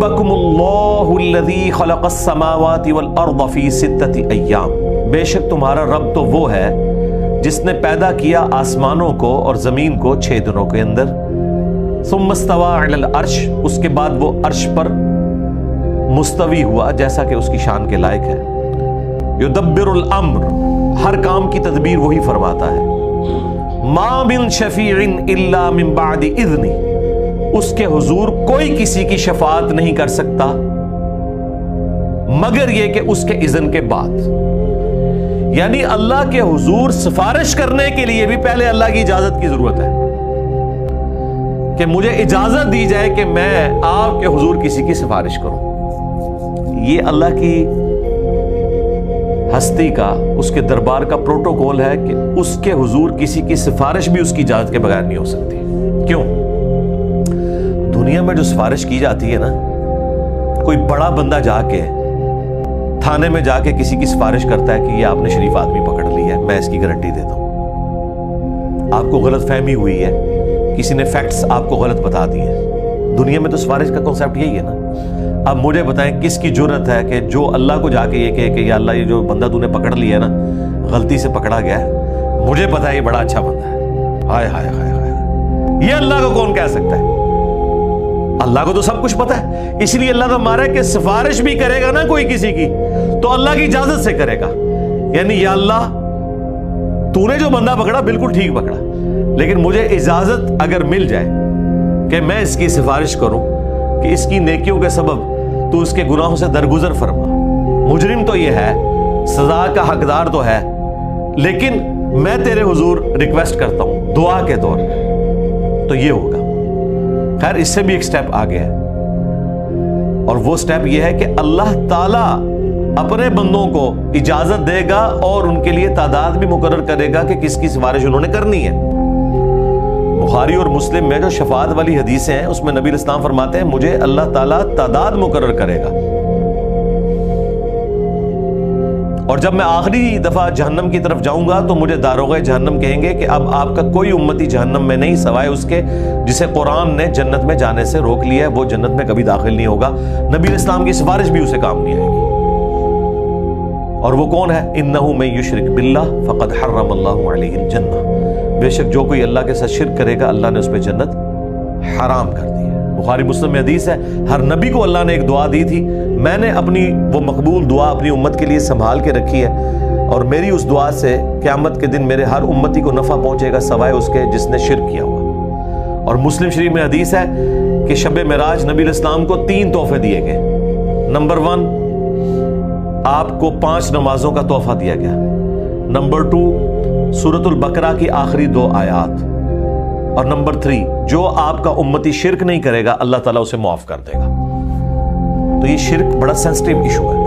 ربکم اللہ الذی خلق السماوات والارض فی ستۃ ایام، بے شک تمہارا رب تو وہ ہے جس نے پیدا کیا آسمانوں کو اور زمین کو 6 دنوں کے اندر، ثم استوى علی العرش، اس کے بعد وہ عرش پر مستوی ہوا جیسا کہ اس کی شان کے لائق ہے، یدبر الامر، ہر کام کی تدبیر وہی فرماتا ہے، ما من شفیع الا من بعد اذنہ، اس کے حضور کوئی کسی کی شفاعت نہیں کر سکتا مگر یہ کہ اس کے اذن کے بعد، یعنی اللہ کے حضور سفارش کرنے کے لیے بھی پہلے اللہ کی اجازت کی ضرورت ہے کہ مجھے اجازت دی جائے کہ میں آپ کے حضور کسی کی سفارش کروں۔ یہ اللہ کی ہستی کا، اس کے دربار کا پروٹوکول ہے کہ اس کے حضور کسی کی سفارش بھی اس کی اجازت کے بغیر نہیں ہو سکتی۔ کیوں؟ دنیا میں جو سفارش کی جاتی ہے نا، کوئی بڑا بندہ جا کے تھانے میں جا کے کسی کی سفارش کرتا ہے کہ یہ آپ نے شریف آدمی پکڑ لی ہے، میں اس کی گارنٹی دیتا ہوں، آپ کو غلط فہمی ہوئی ہے، کسی نے فیکٹس آپ کو غلط بتا دیے۔ دنیا میں تو سفارش کا کانسیپٹ یہی ہے نا۔ اب مجھے بتائیں کس کی جرت ہے کہ جو اللہ کو جا کے یہ کہے کہ یا اللہ یہ جو بندہ تو نے پکڑ لیا ہے نا، غلطی سے پکڑا گیا ہے، مجھے پتا ہے یہ بڑا اچھا بندہ ہے، ہائے ہائے ہائے ہائے، یہ اللہ کو کون کہہ سکتا ہے؟ اللہ کو تو سب کچھ پتا ہے، اس لیے اللہ تو ہمارا کہ سفارش بھی کرے گا نا کوئی کسی کی تو اللہ کی اجازت سے کرے گا، یعنی یا اللہ تو نے جو بندہ پکڑا بالکل ٹھیک پکڑا، لیکن مجھے اجازت اگر مل جائے کہ میں اس کی سفارش کروں کہ اس کی نیکیوں کے سبب تو اس کے گناہوں سے درگزر فرما، مجرم تو یہ ہے، سزا کا حقدار تو ہے، لیکن میں تیرے حضور ریکویسٹ کرتا ہوں دعا کے طور پہ، تو یہ ہوگا۔ خیر اس سے بھی ایک سٹیپ آگے ہے، اور وہ سٹیپ یہ ہے کہ اللہ تعالیٰ اپنے بندوں کو اجازت دے گا اور ان کے لیے تعداد بھی مقرر کرے گا کہ کس کی سفارش انہوں نے کرنی ہے۔ بخاری اور مسلم میں جو شفاعت والی حدیثیں ہیں اس میں نبی اسلام فرماتے ہیں مجھے اللہ تعالیٰ تعداد مقرر کرے گا، اور جب میں آخری دفعہ جہنم کی طرف جاؤں گا تو مجھے داروغہ جہنم کہیں گے کہ اب آپ کا کوئی امتی جہنم میں نہیں سوائے اس کے جسے قرآن نے جنت میں جانے سے روک لیا ہے، وہ جنت میں کبھی داخل نہیں ہوگا، نبی اسلام کی سفارش بھی اسے کام نہیں آئے گی۔ اور وہ کون ہے؟ انہ من یشرک باللہ فقد حرم اللہ علیہ الجنہ، بے شک جو کوئی اللہ کے ساتھ شرک کرے گا اللہ نے اس پہ جنت حرام کر دی ہے۔ بخاری مسلم میں حدیث ہے ہر نبی کو اللہ نے ایک دعا دی تھی، میں نے اپنی وہ مقبول دعا اپنی امت کے لیے سنبھال کے رکھی ہے، اور میری اس دعا سے قیامت کے دن میرے ہر امتی کو نفع پہنچے گا سوائے اس کے جس نے شرک کیا ہوا۔ اور مسلم شریف میں حدیث ہے کہ شب معراج نبی الاسلام کو 3 تحفے دیے گئے۔ نمبر 1 آپ کو 5 نمازوں کا تحفہ دیا گیا، نمبر 2 سورۃ البقرہ کی آخری 2 آیات، اور نمبر 3 جو آپ کا امتی شرک نہیں کرے گا اللہ تعالیٰ اسے معاف کر دے گا۔ تو یہ شرک بڑا سینسٹیو ایشو ہے۔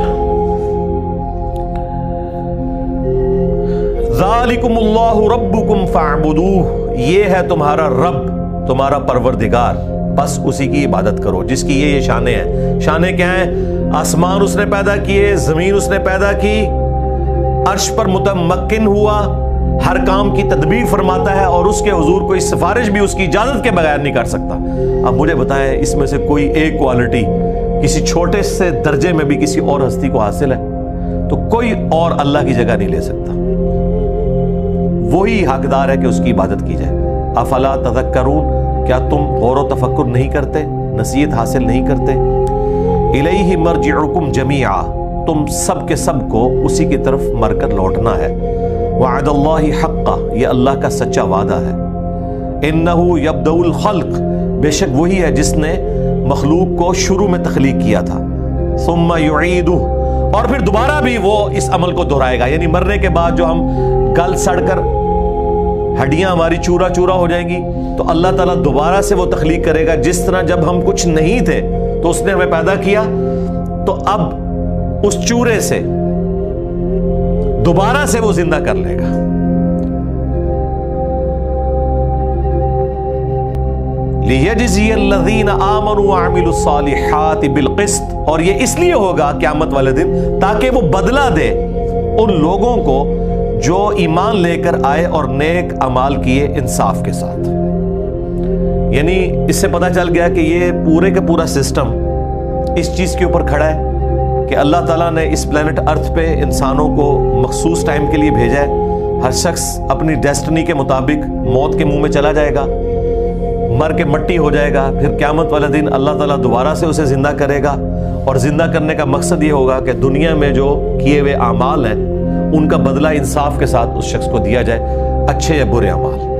ذالکم اللہ ربکم فاعبدوہ، یہ ہے تمہارا رب، تمہارا پروردگار، بس اسی کی عبادت کرو، جس کی یہ شانیں ہیں۔ شانیں کیا ہیں؟ آسمان اس نے پیدا کیے، زمین اس نے پیدا کی، عرش پر متمکن ہوا، ہر کام کی تدبیر فرماتا ہے، اور اس کے حضور کوئی سفارش بھی اس کی اجازت کے بغیر نہیں کر سکتا۔ اب مجھے بتائیں اس میں سے کوئی ایک کوالٹی کسی چھوٹے سے درجے میں بھی کسی اور ہستی کو حاصل ہے تو کوئی اور اللہ کی جگہ نہیں لے سکتا، وہی حقدار ہے کہ اس کی عبادت کی جائے۔ افلا تذکرون، کیا تم غور و تفکر نہیں کرتے، نصیحت حاصل نہیں کرتے؟ الیہ مرجعکم جمیعا، تم سب کے سب کو اسی کی طرف مر کر لوٹنا ہے۔ وعد اللہ حقا، یہ اللہ کا سچا وعدہ ہے۔ انہ یبدأ الخلق، بے شک وہی ہے جس نے مخلوق کو شروع میں تخلیق کیا تھا، ثم یعیدہ، اور پھر دوبارہ بھی وہ اس عمل کو دہرائے گا، یعنی مرنے کے بعد جو ہم گل سڑ کر ہڈیاں ہماری چورا چورا ہو جائیں گی تو اللہ تعالیٰ دوبارہ سے وہ تخلیق کرے گا، جس طرح جب ہم کچھ نہیں تھے تو اس نے ہمیں پیدا کیا، تو اب اس چورے سے دوبارہ سے وہ زندہ کر لے گا۔ لِيَجْزِيَ الَّذِينَ آمَنُوا وَعَمِلُوا الصَّالِحَاتِ بِالْقِسْطِ، اور یہ اس لیے ہوگا قیامت والے دن تاکہ وہ بدلہ دے ان لوگوں کو جو ایمان لے کر آئے اور نیک اعمال کیے انصاف کے ساتھ۔ یعنی اس سے پتہ چل گیا کہ یہ پورے کا پورا سسٹم اس چیز کے اوپر کھڑا ہے کہ اللہ تعالیٰ نے اس پلانٹ ارتھ پہ انسانوں کو مخصوص ٹائم کے لیے بھیجا ہے. ہر شخص اپنی ڈیسٹنی کے مطابق موت کے منہ میں چلا جائے گا, مر کے مٹی ہو جائے گا, پھر قیامت والا دن اللہ تعالیٰ دوبارہ سے اسے زندہ کرے گا, اور زندہ کرنے کا مقصد یہ ہوگا کہ دنیا میں جو کیے ہوئے اعمال ہیں ان کا بدلہ انصاف کے ساتھ اس شخص کو دیا جائے, اچھے یا برے اعمال.